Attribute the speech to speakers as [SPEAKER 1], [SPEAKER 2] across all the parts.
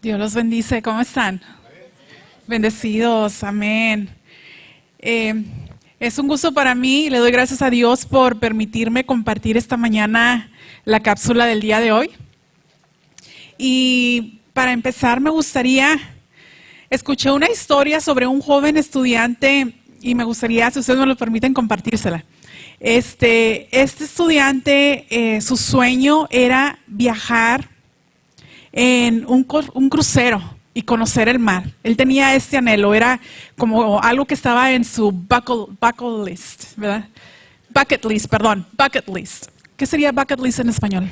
[SPEAKER 1] Dios los bendice. ¿Cómo están? Bendecidos. Amén. Es un gusto para mí. Le doy gracias a Dios por permitirme compartir esta mañana la cápsula del día de hoy. Y para empezar me gustaría, escuché una historia sobre un joven estudiante y me gustaría, si ustedes me lo permiten, compartírsela. Este estudiante, su sueño era viajar en un crucero y conocer el mar. Él tenía este anhelo, era como algo que estaba en su bucket list, ¿verdad? Bucket list, perdón, bucket list. ¿Qué sería bucket list en español?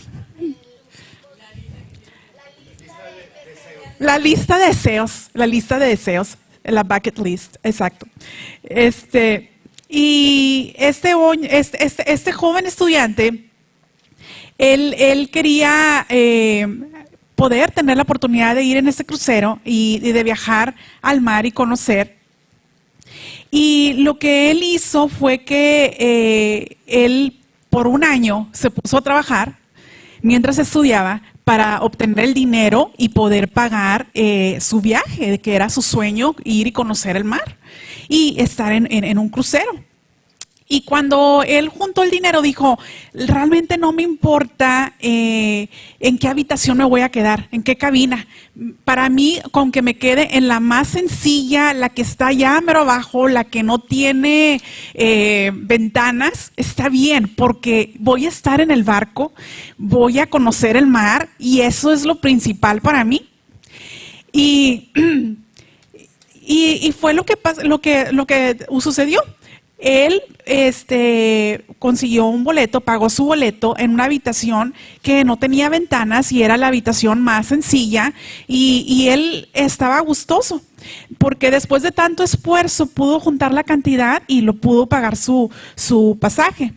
[SPEAKER 1] La lista de deseos, la bucket list, exacto. Y este joven estudiante, él quería poder tener la oportunidad de ir en ese crucero y de viajar al mar y conocer. Y lo que él hizo fue que él por un año se puso a trabajar mientras estudiaba para obtener el dinero y poder pagar su viaje, que era su sueño, ir y conocer el mar y estar en un crucero. Y cuando él juntó el dinero dijo, realmente no me importa en qué habitación me voy a quedar, en qué cabina. Para mí, con que me quede en la más sencilla, la que está allá mero abajo, la que no tiene ventanas, está bien, porque voy a estar en el barco, voy a conocer el mar y eso es lo principal para mí. Y fue lo que sucedió. Él consiguió un boleto, pagó su boleto en una habitación que no tenía ventanas y era la habitación más sencilla y él estaba gustoso porque después de tanto esfuerzo pudo juntar la cantidad y lo pudo pagar su pasaje.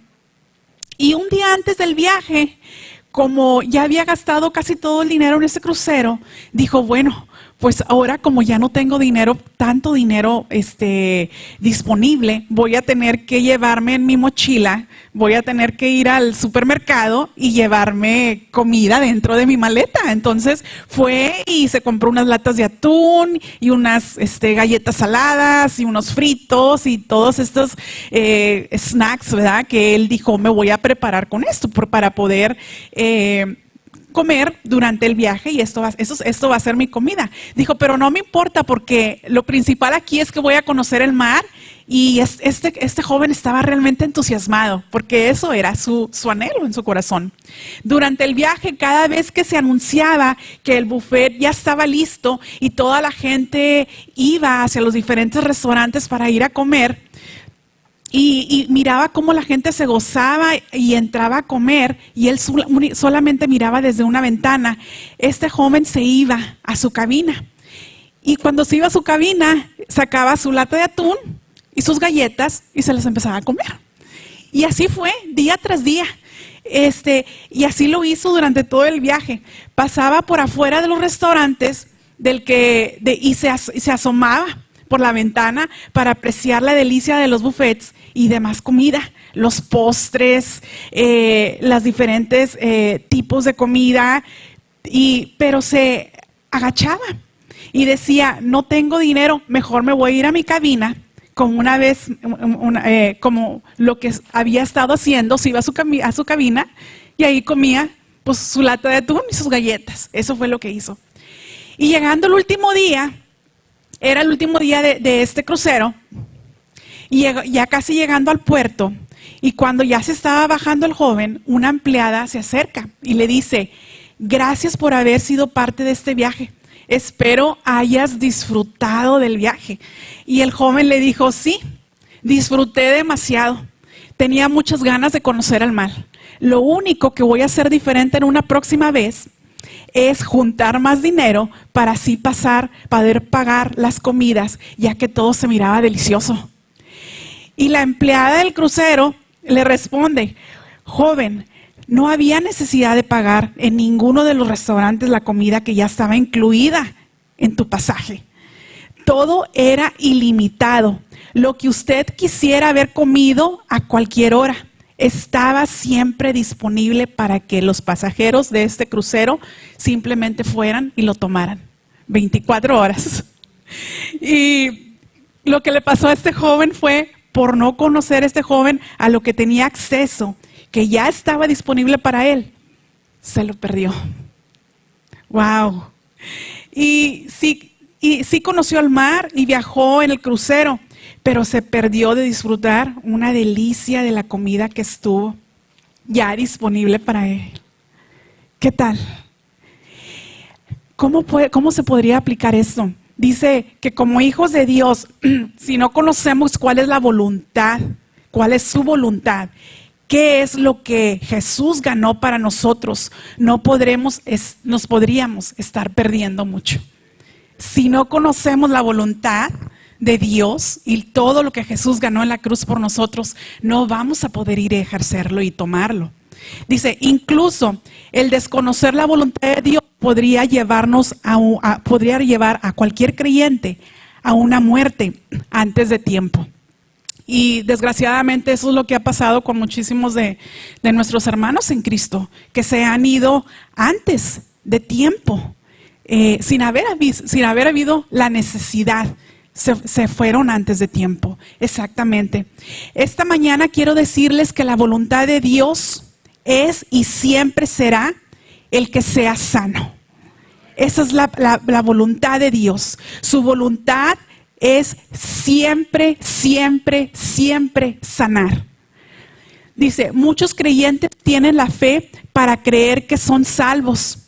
[SPEAKER 1] Y un día antes del viaje, como ya había gastado casi todo el dinero en ese crucero, dijo, bueno, pues ahora como ya no tengo tanto dinero disponible, voy a tener que llevarme en mi mochila, voy a tener que ir al supermercado y llevarme comida dentro de mi maleta. Entonces fue y se compró unas latas de atún y unas galletas saladas y unos fritos y todos estos snacks, ¿verdad? Que él dijo, me voy a preparar con esto para poder comer durante el viaje y esto va a ser mi comida. Dijo, pero no me importa porque lo principal aquí es que voy a conocer el mar y este joven estaba realmente entusiasmado porque eso era su anhelo en su corazón. Durante el viaje, cada vez que se anunciaba que el buffet ya estaba listo y toda la gente iba hacia los diferentes restaurantes para ir a comer, y miraba cómo la gente se gozaba y entraba a comer y él solamente miraba desde una ventana. Este joven se iba a su cabina y cuando se iba a su cabina sacaba su lata de atún y sus galletas y se las empezaba a comer. Y así fue día tras día. Y así lo hizo durante todo el viaje. Pasaba por afuera de los restaurantes y se asomaba por la ventana para apreciar la delicia de los buffets y demás comida, los postres, las diferentes tipos de comida, pero se agachaba y decía, no tengo dinero, mejor me voy a ir a mi cabina, como una vez, como lo que había estado haciendo, se iba a su cabina y ahí comía pues su lata de atún y sus galletas. Eso fue lo que hizo. Y llegando el último día, era el último día de este crucero y ya casi llegando al puerto y cuando ya se estaba bajando el joven, una empleada se acerca y le dice, gracias por haber sido parte de este viaje, espero hayas disfrutado del viaje. Y el joven le dijo, sí, disfruté demasiado, tenía muchas ganas de conocer el mar. Lo único que voy a hacer diferente en una próxima vez es juntar más dinero para así poder pagar las comidas, ya que todo se miraba delicioso. Y la empleada del crucero le responde, joven, no había necesidad de pagar en ninguno de los restaurantes la comida que ya estaba incluida en tu pasaje. Todo era ilimitado. Lo que usted quisiera haber comido a cualquier hora estaba siempre disponible para que los pasajeros de este crucero simplemente fueran y lo tomaran. 24 horas. Y lo que le pasó a este joven fue, por no conocer a este joven a lo que tenía acceso, que ya estaba disponible para él, se lo perdió. Wow. Y sí conoció el mar y viajó en el crucero, pero se perdió de disfrutar una delicia de la comida que estuvo ya disponible para él. ¿Qué tal? ¿Cómo se podría aplicar esto? Dice que como hijos de Dios, si no conocemos cuál es la voluntad, cuál es su voluntad, qué es lo que Jesús ganó para nosotros, nos podríamos estar perdiendo mucho. Si no conocemos la voluntad de Dios y todo lo que Jesús ganó en la cruz por nosotros, no vamos a poder ir a ejercerlo y tomarlo. Dice, incluso el desconocer la voluntad de Dios podría llevar a cualquier creyente a una muerte antes de tiempo. Y desgraciadamente eso es lo que ha pasado con muchísimos de nuestros hermanos en Cristo, que se han ido antes de tiempo, sin haber habido la necesidad. Se fueron antes de tiempo, exactamente. Esta mañana quiero decirles que la voluntad de Dios es y siempre será el que sea sano. Esa es la voluntad de Dios. Su voluntad es siempre, siempre, siempre sanar. Dice, muchos creyentes tienen la fe para creer que son salvos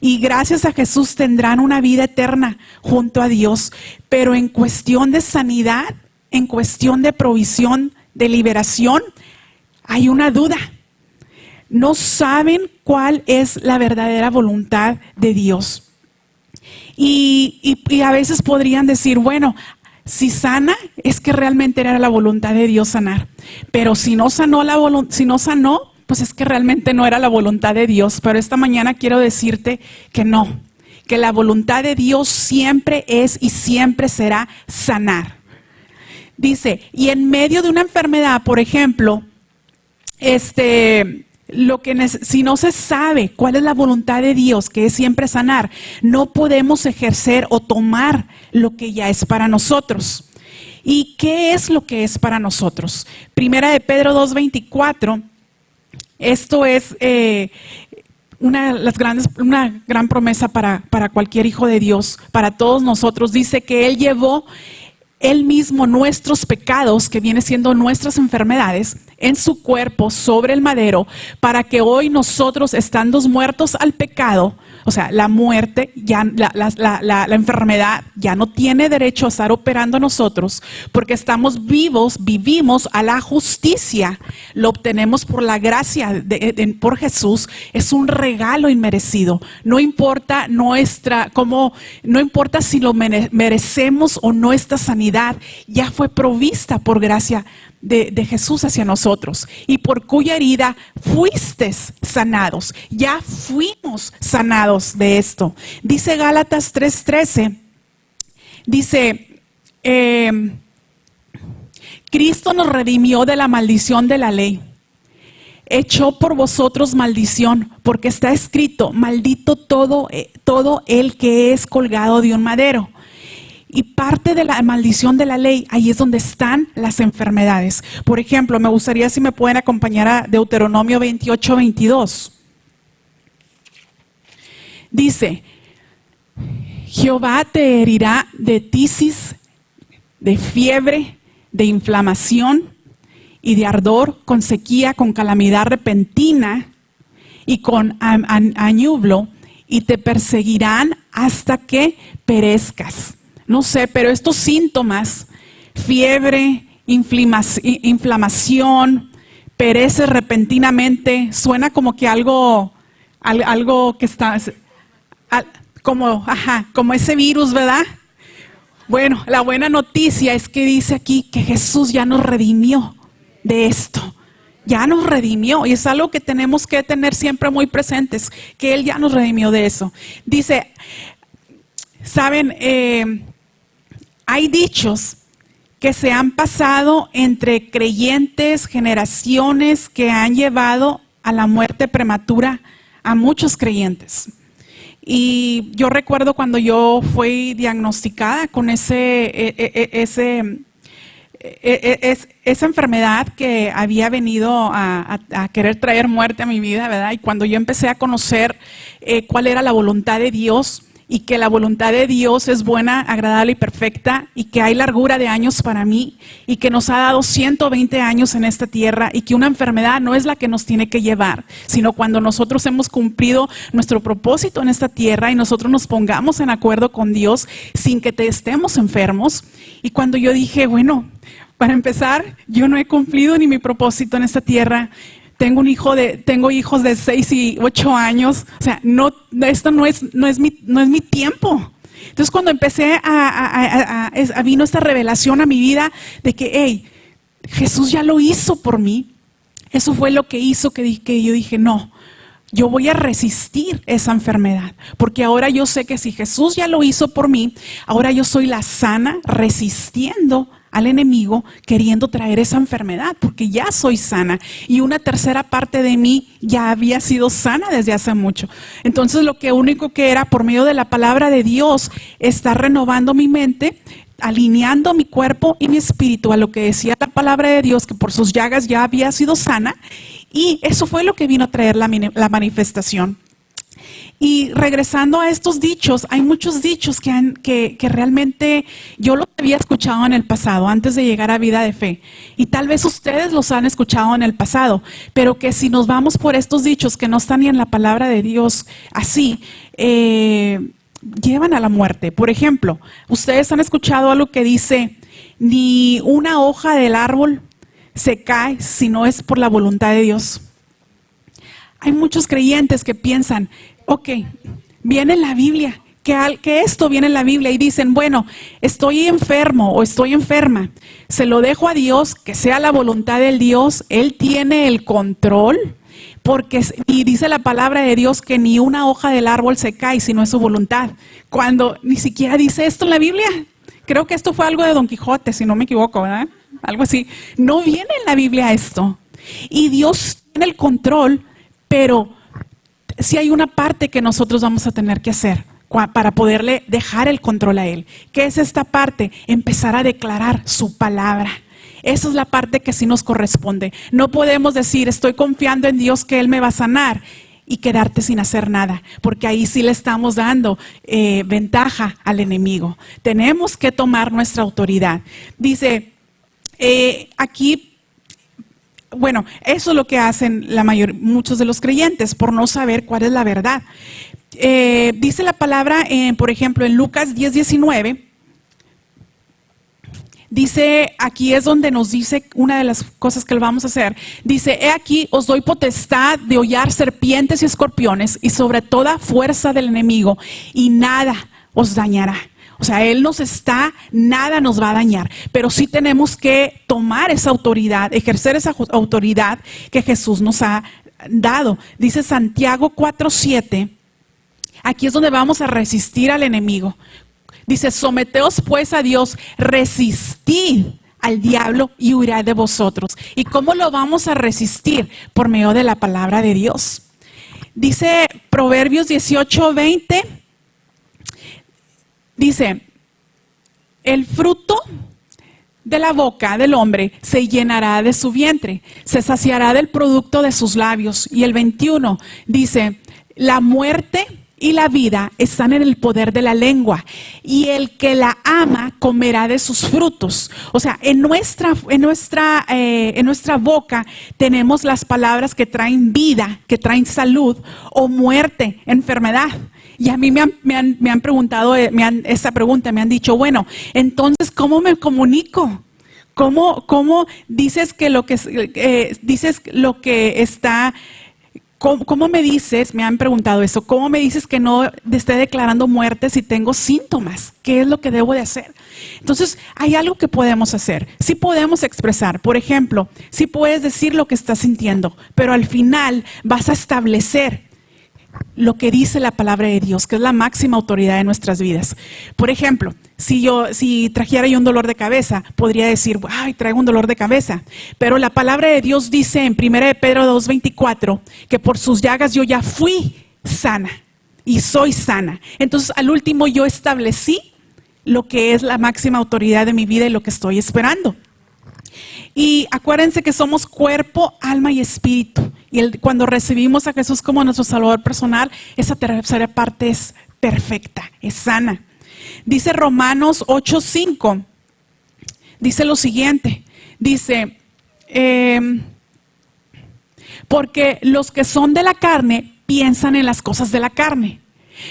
[SPEAKER 1] y gracias a Jesús tendrán una vida eterna junto a Dios. Pero en cuestión de sanidad, en cuestión de provisión, de liberación, hay una duda. No saben cuál es la verdadera voluntad de Dios. Y a veces podrían decir, bueno, si sana, es que realmente era la voluntad de Dios sanar. Pero si no sanó, pues es que realmente no era la voluntad de Dios. Pero esta mañana quiero decirte que no, que la voluntad de Dios siempre es y siempre será sanar. Dice, y en medio de una enfermedad, por ejemplo, si no se sabe cuál es la voluntad de Dios, que es siempre sanar, no podemos ejercer o tomar lo que ya es para nosotros. ¿Y qué es lo que es para nosotros? Primera de Pedro 2:24, esto es una gran promesa para cualquier hijo de Dios, para todos nosotros. Dice que Él llevó Él mismo nuestros pecados, que viene siendo nuestras enfermedades, en su cuerpo sobre el madero, para que hoy nosotros, estando muertos al pecado, o sea, la muerte, la enfermedad ya no tiene derecho a estar operando en nosotros, porque estamos vivos, vivimos a la justicia, lo obtenemos por la gracia por Jesús. Es un regalo inmerecido. No importa no importa si lo merecemos o no, esta sanidad ya fue provista por gracia de Jesús hacia nosotros, y por cuya herida fuisteis sanados. Ya fuimos sanados de esto. Dice Gálatas 3:13, dice, Cristo nos redimió de la maldición de la ley, echó por vosotros maldición, porque está escrito, maldito todo el que es colgado de un madero. Y parte de la maldición de la ley, ahí es donde están las enfermedades. Por ejemplo, me gustaría si me pueden acompañar a Deuteronomio 28:22. Dice, Jehová te herirá de tisis, de fiebre, de inflamación y de ardor, con sequía, con calamidad repentina y con añublo, y te perseguirán hasta que perezcas. No sé, pero estos síntomas, fiebre, inflamación, perece repentinamente, suena como que algo que está, como ese virus, ¿verdad? Bueno, la buena noticia es que dice aquí que Jesús ya nos redimió de esto. Ya nos redimió, y es algo que tenemos que tener siempre muy presentes, que Él ya nos redimió de eso. Dice, ¿saben? Hay dichos que se han pasado entre creyentes, generaciones, que han llevado a la muerte prematura a muchos creyentes. Y yo recuerdo cuando yo fui diagnosticada con esa enfermedad que había venido a querer traer muerte a mi vida, ¿verdad? Y cuando yo empecé a conocer cuál era la voluntad de Dios, y que la voluntad de Dios es buena, agradable y perfecta, y que hay largura de años para mí, y que nos ha dado 120 años en esta tierra, y que una enfermedad no es la que nos tiene que llevar, sino cuando nosotros hemos cumplido nuestro propósito en esta tierra y nosotros nos pongamos en acuerdo con Dios sin que estemos enfermos. Y cuando yo dije, bueno, para empezar, yo no he cumplido ni mi propósito en esta tierra. Tengo hijos de 6 y 8 años. O sea, esto no es mi tiempo. Entonces, cuando empecé vino esta revelación a mi vida de que, hey, Jesús ya lo hizo por mí. Eso fue lo que hizo que yo dije, no, yo voy a resistir esa enfermedad. Porque ahora yo sé que si Jesús ya lo hizo por mí, ahora yo soy la sana resistiendo al enemigo queriendo traer esa enfermedad, porque ya soy sana y una tercera parte de mí ya había sido sana desde hace mucho. Entonces lo único que era por medio de la palabra de Dios, estar renovando mi mente, alineando mi cuerpo y mi espíritu a lo que decía la palabra de Dios, que por sus llagas ya había sido sana, y eso fue lo que vino a traer la manifestación. Y regresando a estos dichos, hay muchos dichos que realmente yo los había escuchado en el pasado, antes de llegar a Vida de Fe. Y tal vez ustedes los han escuchado en el pasado, pero que si nos vamos por estos dichos que no están ni en la palabra de Dios así, llevan a la muerte. Por ejemplo, ustedes han escuchado algo que dice, ni una hoja del árbol se cae si no es por la voluntad de Dios. Hay muchos creyentes que piensan, ok, viene en la Biblia, que esto viene en la Biblia y dicen, bueno, estoy enfermo o estoy enferma, se lo dejo a Dios, que sea la voluntad del Dios, Él tiene el control, y dice la palabra de Dios que ni una hoja del árbol se cae si no es su voluntad, cuando ni siquiera dice esto en la Biblia. Creo que esto fue algo de Don Quijote, si no me equivoco, ¿verdad? Algo así. No viene en la Biblia esto. Y Dios tiene el control, pero sí hay una parte que nosotros vamos a tener que hacer para poderle dejar el control a Él. ¿Qué es esta parte? Empezar a declarar su palabra. Esa es la parte que sí nos corresponde. No podemos decir, estoy confiando en Dios que Él me va a sanar y quedarte sin hacer nada, porque ahí sí le estamos dando ventaja al enemigo. Tenemos que tomar nuestra autoridad. Dice, aquí, bueno, eso es lo que hacen muchos de los creyentes por no saber cuál es la verdad. Dice la palabra, por ejemplo, en Lucas 10:19, dice, aquí es donde nos dice una de las cosas que vamos a hacer. Dice, he aquí, os doy potestad de hollar serpientes y escorpiones y sobre toda fuerza del enemigo, y nada os dañará. O sea, nada nos va a dañar, pero sí tenemos que tomar esa autoridad, ejercer esa autoridad que Jesús nos ha dado. Dice Santiago 4:7, aquí es donde vamos a resistir al enemigo. Dice, someteos pues a Dios, resistid al diablo y huirá de vosotros. ¿Y cómo lo vamos a resistir? Por medio de la palabra de Dios. Dice Proverbios 18:20, dice, el fruto de la boca del hombre se llenará de su vientre, se saciará del producto de sus labios. Y el 21 dice, la muerte y la vida están en el poder de la lengua, y el que la ama comerá de sus frutos. O sea, en nuestra boca tenemos las palabras que traen vida, que traen salud o muerte, enfermedad. Y a mí me han preguntado esa pregunta, me han dicho, bueno, entonces, ¿cómo me comunico? ¿Cómo dices que lo que está... ¿Cómo me dices, me han preguntado eso, cómo me dices que no esté declarando muerte si tengo síntomas? ¿Qué es lo que debo de hacer? Entonces, hay algo que podemos hacer. Sí podemos expresar, por ejemplo, sí puedes decir lo que estás sintiendo, pero al final vas a establecer lo que dice la palabra de Dios, que es la máxima autoridad de nuestras vidas. Por ejemplo, si trajera yo un dolor de cabeza, podría decir, ay, traigo un dolor de cabeza. Pero la palabra de Dios dice en 1 Pedro 2:24 que por sus llagas yo ya fui sana. y soy sana. Entonces, al último yo establecí lo que es la máxima autoridad de mi vida y lo que estoy esperando. Y acuérdense que somos cuerpo, alma y espíritu. Y cuando recibimos a Jesús como nuestro Salvador personal, esa tercera parte es perfecta, es sana. Dice Romanos 8:5, dice lo siguiente, dice, porque los que son de la carne piensan en las cosas de la carne,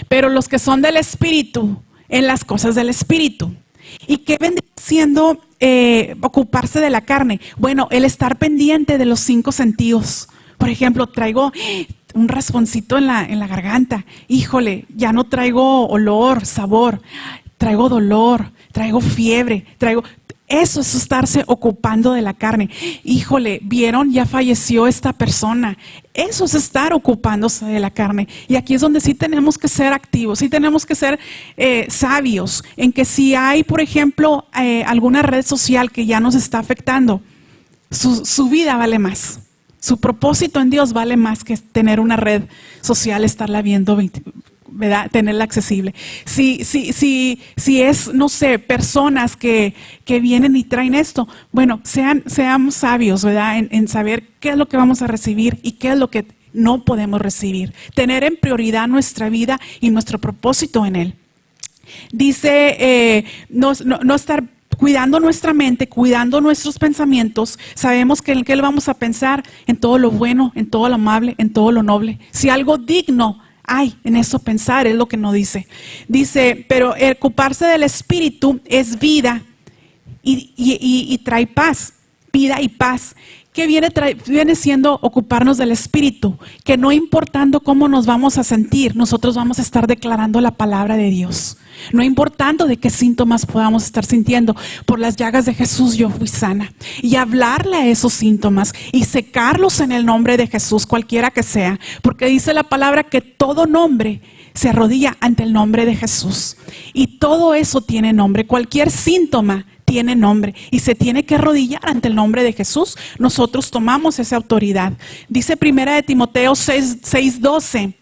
[SPEAKER 1] pero los que son del espíritu, en las cosas del espíritu. ¿Y qué vendría siendo ocuparse de la carne? Bueno, el estar pendiente de los 5 sentidos. Por ejemplo, traigo un rasponcito en la garganta. Híjole, ya no traigo olor, sabor. Traigo dolor, traigo fiebre, Eso es estarse ocupando de la carne. Híjole, ¿vieron? Ya falleció esta persona. Eso es estar ocupándose de la carne. Y aquí es donde sí tenemos que ser activos, sí tenemos que ser sabios, en que si hay, por ejemplo, alguna red social que ya nos está afectando, su vida vale más. Su propósito en Dios vale más que tener una red social, estarla viendo, ¿verdad? Tenerla accesible. Si es, no sé, personas que vienen y traen esto, bueno, seamos sabios, ¿verdad? En saber qué es lo que vamos a recibir y qué es lo que no podemos recibir. Tener en prioridad nuestra vida y nuestro propósito en Él. Dice, no estar cuidando nuestra mente, cuidando nuestros pensamientos. Sabemos que en qué vamos a pensar, en todo lo bueno, en todo lo amable, en todo lo noble. Si algo digno hay en eso pensar, es lo que no dice. Dice, pero el ocuparse del espíritu es vida y trae paz, vida y paz. ¿Qué viene siendo ocuparnos del espíritu? Que no importando cómo nos vamos a sentir, nosotros vamos a estar declarando la palabra de Dios. No importando de qué síntomas podamos estar sintiendo, por las llagas de Jesús yo fui sana. Y hablarle a esos síntomas y secarlos en el nombre de Jesús, cualquiera que sea. Porque dice la palabra que todo nombre se arrodilla ante el nombre de Jesús. Y todo eso tiene nombre, cualquier síntoma tiene nombre y se tiene que arrodillar ante el nombre de Jesús. Nosotros tomamos esa autoridad. Dice 1 de Timoteo 6:12.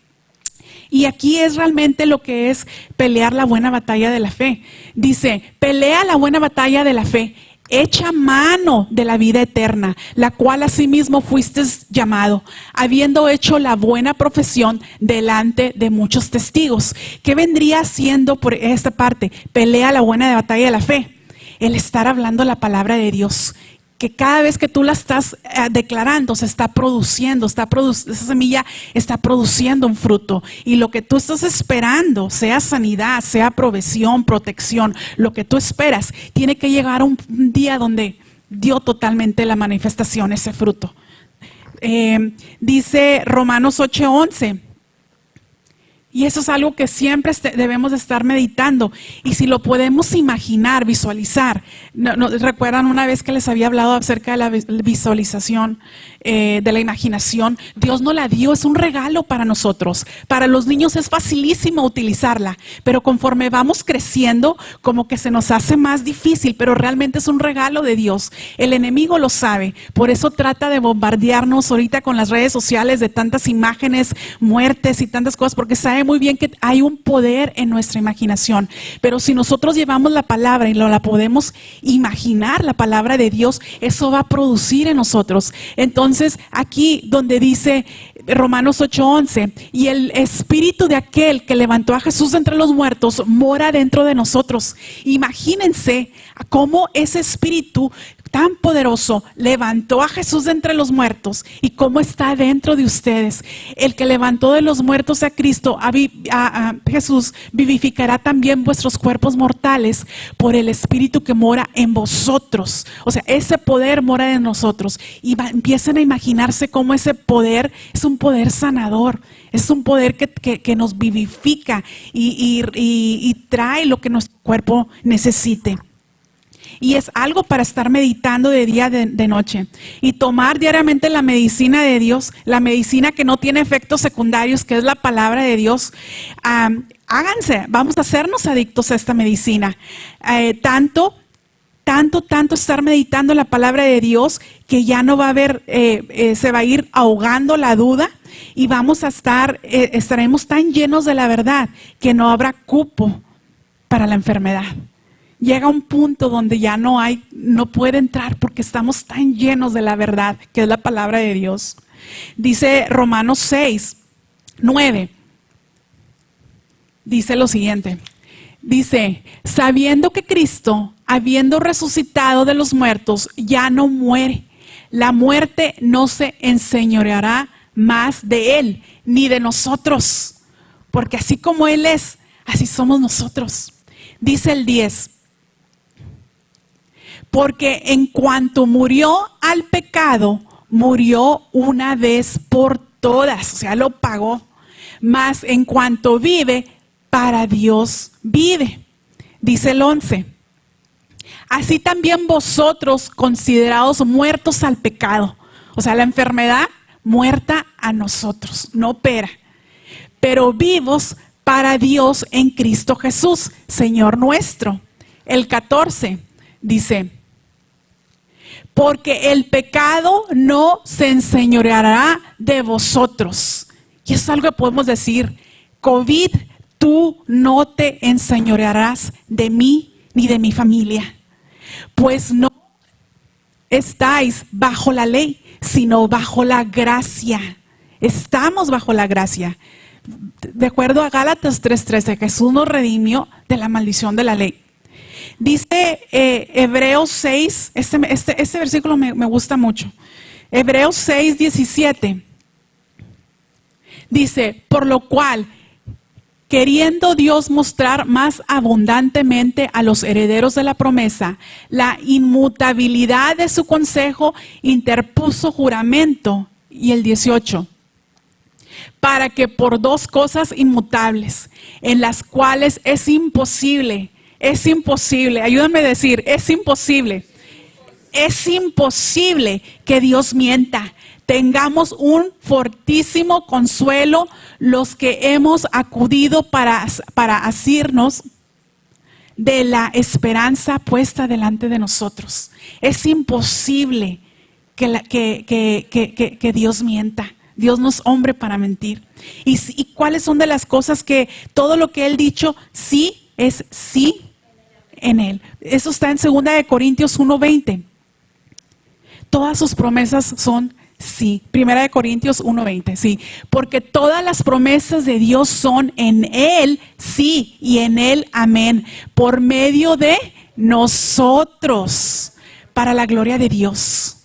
[SPEAKER 1] Y aquí es realmente lo que es pelear la buena batalla de la fe. Dice, pelea la buena batalla de la fe, echa mano de la vida eterna, la cual asimismo fuiste llamado, habiendo hecho la buena profesión delante de muchos testigos. ¿Qué vendría siendo por esta parte? Pelea la buena batalla de la fe. El estar hablando la palabra de Dios, que cada vez que tú la estás declarando se está produciendo, esa semilla está produciendo un fruto. Y lo que tú estás esperando, sea sanidad, sea provisión, protección, lo que tú esperas, tiene que llegar a un día donde dio totalmente la manifestación, ese fruto. Dice Romanos 8:11. Y eso es algo que siempre debemos de estar meditando. Y si lo podemos imaginar, visualizar. ¿Recuerdan una vez que les había hablado acerca de la visualización, de la imaginación? Dios nos la dio, es un regalo para nosotros. Para los niños es facilísimo utilizarla, pero conforme vamos creciendo, como que se nos hace más difícil, pero realmente es un regalo de Dios. El enemigo lo sabe, por eso trata de bombardearnos ahorita con las redes sociales de tantas imágenes, muertes y tantas cosas, porque sabe muy bien que hay un poder en nuestra imaginación. Pero si nosotros llevamos la palabra y la podemos imaginar, la palabra de Dios, eso va a producir en nosotros. Entonces, aquí donde dice Romanos 8:11, y el espíritu de aquel que levantó a Jesús de entre los muertos mora dentro de nosotros. Imagínense cómo ese espíritu tan poderoso levantó a Jesús de entre los muertos y cómo está dentro de ustedes. El que levantó de los muertos a Cristo, a Jesús, vivificará también vuestros cuerpos mortales por el espíritu que mora en vosotros. O sea, ese poder mora en nosotros. Y empiecen a imaginarse cómo ese poder es un poder sanador. Es un poder que nos vivifica y trae lo que nuestro cuerpo necesite. Y es algo para estar meditando de día, de noche. Y tomar diariamente la medicina de Dios, la medicina que no tiene efectos secundarios, que es la palabra de Dios. Háganse, vamos a hacernos adictos a esta medicina. Tanto tanto estar meditando la palabra de Dios que ya no va a haber, se va a ir ahogando la duda y vamos a estaremos tan llenos de la verdad que no habrá cupo para la enfermedad. Llega un punto donde ya no puede entrar porque estamos tan llenos de la verdad que es la palabra de Dios. Dice Romanos 6:9. Dice lo siguiente. Dice, sabiendo que Cristo, habiendo resucitado de los muertos, ya no muere, la muerte no se enseñoreará más de Él, ni de nosotros, porque así como Él es, así somos nosotros. Dice el 10, porque en cuanto murió al pecado, murió una vez por todas, o sea, lo pagó, mas en cuanto vive, para Dios vive. Dice el 11, así también vosotros considerados muertos al pecado, o sea, la enfermedad muerta a nosotros, no opera, pero vivos para Dios en Cristo Jesús, Señor nuestro. El 14 dice, porque el pecado no se enseñoreará de vosotros. Y eso es algo que podemos decir, COVID, tú no te enseñorearás de mí ni de mi familia, pues no estáis bajo la ley, sino bajo la gracia. Estamos bajo la gracia. De acuerdo a Gálatas 3:13, Jesús nos redimió de la maldición de la ley. Dice Hebreos 6, este versículo me gusta mucho. Hebreos 6:17. Dice, por lo cual, queriendo Dios mostrar más abundantemente a los herederos de la promesa la inmutabilidad de su consejo, interpuso juramento. Y el 18, para que por dos cosas inmutables, en las cuales es imposible, ayúdame a decir, es imposible que Dios mienta. Tengamos un fortísimo consuelo los que hemos acudido para asirnos de la esperanza puesta delante de nosotros. Es imposible que Dios mienta. Dios no es hombre para mentir. ¿Y cuáles son de las cosas que todo lo que Él dicho sí es sí en Él? Eso está en 2 Corintios 1:20. Todas sus promesas son sí. 1 Corintios 1:20, sí. Porque todas las promesas de Dios son en Él, sí, y en Él, amén. Por medio de nosotros, para la gloria de Dios.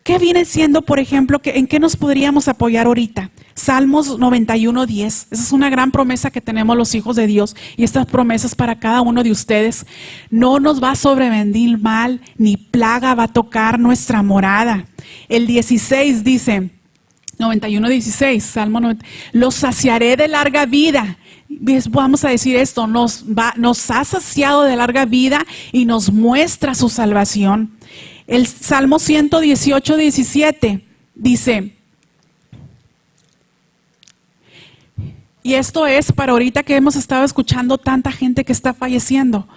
[SPEAKER 1] ¿Qué viene siendo, por ejemplo, en qué nos podríamos apoyar ahorita? Salmos 91:10. Esa es una gran promesa que tenemos los hijos de Dios. Y estas promesas para cada uno de ustedes. No nos va a sobrevenir mal, ni plaga va a tocar nuestra morada. El 16 dice, 91:16, Salmo 90, los saciaré de larga vida. Vamos a decir esto, nos ha saciado de larga vida y nos muestra su salvación. El Salmo 118:17 dice, y esto es para ahorita que hemos estado escuchando tanta gente que está falleciendo,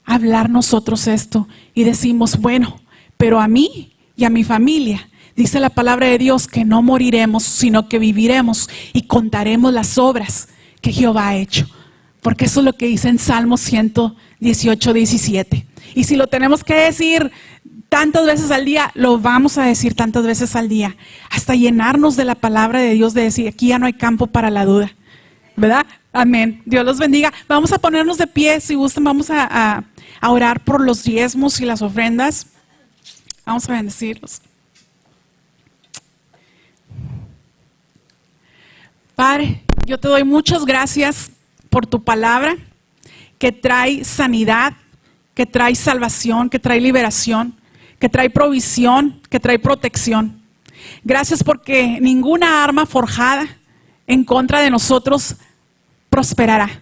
[SPEAKER 1] hablar nosotros esto y decimos, bueno, pero a mí y a mi familia, dice la palabra de Dios que no moriremos, sino que viviremos y contaremos las obras que Jehová ha hecho. Porque eso es lo que dice en Salmo 118:17. Y si lo tenemos que decir tantas veces al día, lo vamos a decir tantas veces al día, hasta llenarnos de la palabra de Dios, de decir, aquí ya no hay campo para la duda, ¿verdad? Amén. Dios los bendiga. Vamos a ponernos de pie, si gustan, vamos a orar por los diezmos y las ofrendas. Vamos a bendecirlos. Padre, yo te doy muchas gracias por tu palabra que trae sanidad, que trae salvación, que trae liberación, que trae provisión, que trae protección. Gracias porque ninguna arma forjada en contra de nosotros prosperará.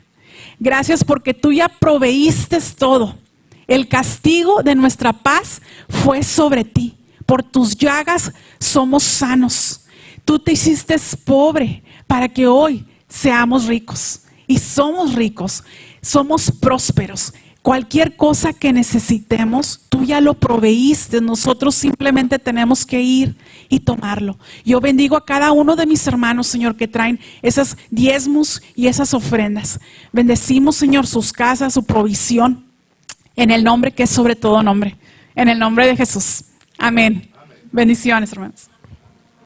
[SPEAKER 1] Gracias porque tú ya proveíste todo. El castigo de nuestra paz fue sobre ti. Por tus llagas somos sanos. Tú te hiciste pobre para que hoy seamos ricos. Y somos ricos, somos prósperos. Cualquier cosa que necesitemos, tú ya lo proveíste. Nosotros simplemente tenemos que ir y tomarlo. Yo bendigo a cada uno de mis hermanos, Señor, que traen esas diezmos y esas ofrendas. Bendecimos, Señor, sus casas, su provisión, en el nombre que es sobre todo nombre. En el nombre de Jesús. Amén. Bendiciones, hermanos.